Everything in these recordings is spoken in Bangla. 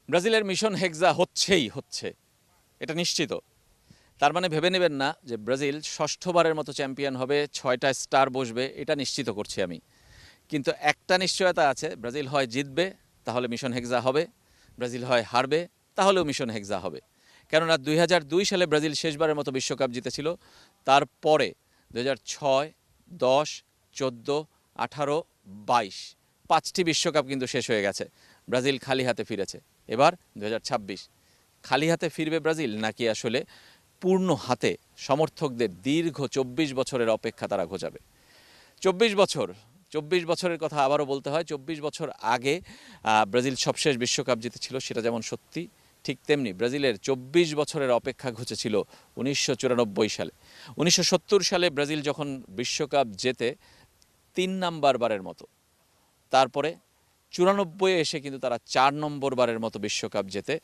ব্রাজিলের মিশন হেক্সা হচ্ছে, এটা নিশ্চিত। তার মানে ভেবে নেবেন না যে ব্রাজিল ষষ্ঠবারের মতো চ্যাম্পিয়ন হবে, 6টা স্টার বসবে, এটা নিশ্চিত করছি আমি। কিন্তু একটা নিশ্চয়তা আছে, ব্রাজিল হয় জিতবে, তাহলে মিশন হেক্সা হবে; ব্রাজিল হয় হারবে, তাহলেও মিশন হেক্সা হবে। কেননা 2002 সালে ব্রাজিল শেষবারের মতো বিশ্বকাপ জিতেছিল। তারপরে 2006, 10, 14, 18, 22 5টি বিশ্বকাপ কিন্তু শেষ হয়ে গেছে, ব্রাজিল খালি হাতে ফিরেছে। এবার 2026 খালি হাতে ফিরবে ব্রাজিল, নাকি আসলে পূর্ণ হাতে সমর্থকদের দীর্ঘ 24 বছরের অপেক্ষা তারা ঘোচাবে? 24 বছরের কথা আবারও বলতে হয়। 24 বছর আগে ব্রাজিল সবশেষ বিশ্বকাপ জিতেছিল, সেটা যেমন সত্যি, ঠিক তেমনি ব্রাজিলের 24 বছরের অপেক্ষা ঘুচেছিল 1994 সালে। 1970 সালে ব্রাজিল যখন বিশ্বকাপ জেতে 3 নাম্বার বারের মতো, তারপরে 94 এসে কিন্তু তারা 4 নম্বর বারের মতো বিশ্বকাপ জেতে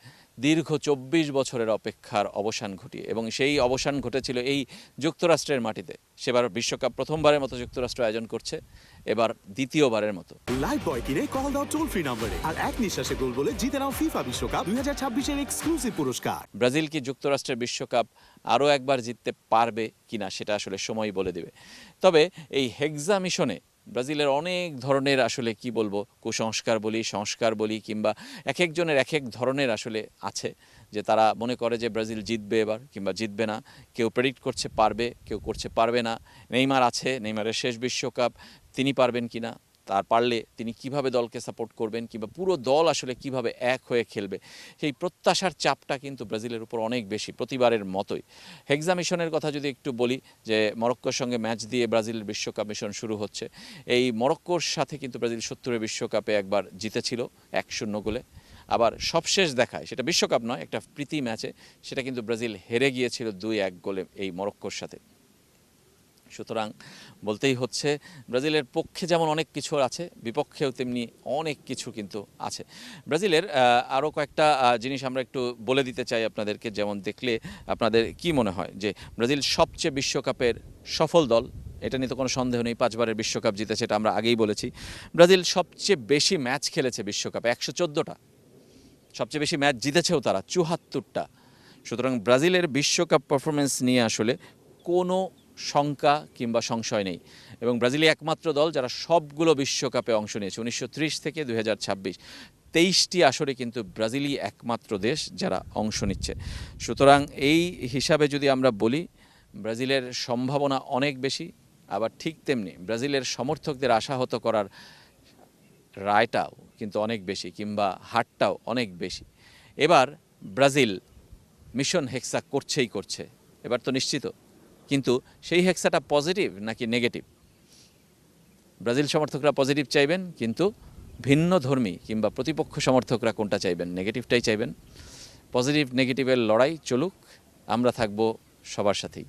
দীর্ঘ 24 বছরের অপেক্ষার অবসান ঘটিয়ে, এবং সেই অবসান ঘটেছিল এই যুক্তরাষ্ট্রের মাটিতে। সেবার বিশ্বকাপ প্রথমবারের মতো যুক্তরাষ্ট্র আয়োজন করছে, এবার দ্বিতীয়বারের মতো। লাইভ বয় কিনে কল দাও টোল ফ্রি নম্বরে, আর এক নিঃশ্বাসে গোল বলে জিতে নাও ফিফা বিশ্বকাপ 2026 এর এক্সক্লুসিভ পুরস্কার। ব্রাজিল কি যুক্তরাষ্ট্রের বিশ্বকাপ আরও একবার জিততে পারবে কিনা সেটা আসলে সময় বলে দেবে। তবে এই হেক্সা মিশনে ব্রাজিলের অনেক ধরনের আসলে কি বলবো, কুসংস্কার বলি, সংস্কার বলি, কিংবা এক একজনের এক এক ধরনের আসলে আছে, যে তারা মনে করে যে ব্রাজিল জিতবে এবার কিংবা জিতবে না। কেউ প্রেডিক্ট করছে পারবে, কেউ করছে পারবে না। নেইমার আছে, নেইমারের শেষ বিশ্বকাপ, তিনি পারবেন কিনা, তার পারলে তিনি কিভাবে দলকে সাপোর্ট করবেন, কিংবা পুরো দল আসলে কিভাবে এক হয়ে খেলবে, সেই প্রত্যাশার চাপটা কিন্তু ব্রাজিলের উপর অনেক বেশি, প্রতিবারের মতোই। হেক্সা মিশনের কথা যদি একটু বলি, যে মরক্কোর সঙ্গে ম্যাচ দিয়ে ব্রাজিলের বিশ্বকাপ মিশন শুরু হচ্ছে। এই মরক্কোর সাথে কিন্তু ব্রাজিল 70-এর বিশ্বকাপে একবার জিতেছিল 1-0 গোলে। আবার সবশেষ দেখায়, সেটা বিশ্বকাপ নয়, একটা প্রীতি ম্যাচে, সেটা কিন্তু ব্রাজিল হেরে গিয়েছিল 2-1 গোলে এই মরক্কোর সাথে। সুতরাং বলতেই হচ্ছে, ব্রাজিলের পক্ষে যেমন অনেক কিছু আছে, বিপক্ষেও তেমনি অনেক কিছু কিন্তু আছে। ব্রাজিলের আরও কয়েকটা জিনিস আমরা একটু বলে দিতে চাই আপনাদেরকে। যেমন দেখলে আপনাদের কি মনে হয় যে ব্রাজিল সবচেয়ে বিশ্বকাপের সফল দল? এটা নিয়ে তো কোনো সন্দেহ নেই, 5বারের বিশ্বকাপ জিতেছে, এটা আমরা আগেই বলেছি। ব্রাজিল সবচেয়ে বেশি ম্যাচ খেলেছে বিশ্বকাপে, 114টা। সবচেয়ে বেশি ম্যাচ জিতেছেও তারা, 74টা। সুতরাং ব্রাজিলের বিশ্বকাপ পারফরমেন্স নিয়ে আসলে কোনো শঙ্কা কিংবা সংশয় নেই। এবং ব্রাজিলই একমাত্র দল যারা সবগুলো বিশ্বকাপে অংশ নিয়েছে, 1930 থেকে 2026 23টি আসরে কিন্তু ব্রাজিলই একমাত্র দেশ যারা অংশ নিচ্ছে। সুতরাং এই হিসাবে যদি আমরা বলি, ব্রাজিলের সম্ভাবনা অনেক বেশি। আবার ঠিক তেমনি ব্রাজিলের সমর্থকদের আশাহত করার রায়টাও কিন্তু অনেক বেশি, কিংবা হারটাও অনেক বেশি। এবার ব্রাজিল মিশন হেক্সা করছে, এবার তো নিশ্চিত। কিন্তু সেই হেক্সাটা পজিটিভ নাকি নেগেটিভ? ব্রাজিল সমর্থকরা পজিটিভ চাইবেন, কিন্তু ভিন্ন ধর্মী কিংবা প্রতিপক্ষ সমর্থকরা কোনটা চাইবেন? নেগেটিভটাই চাইবেন। পজিটিভ নেগেটিভের লড়াই চলুক, আমরা থাকবো সবার সাথেই।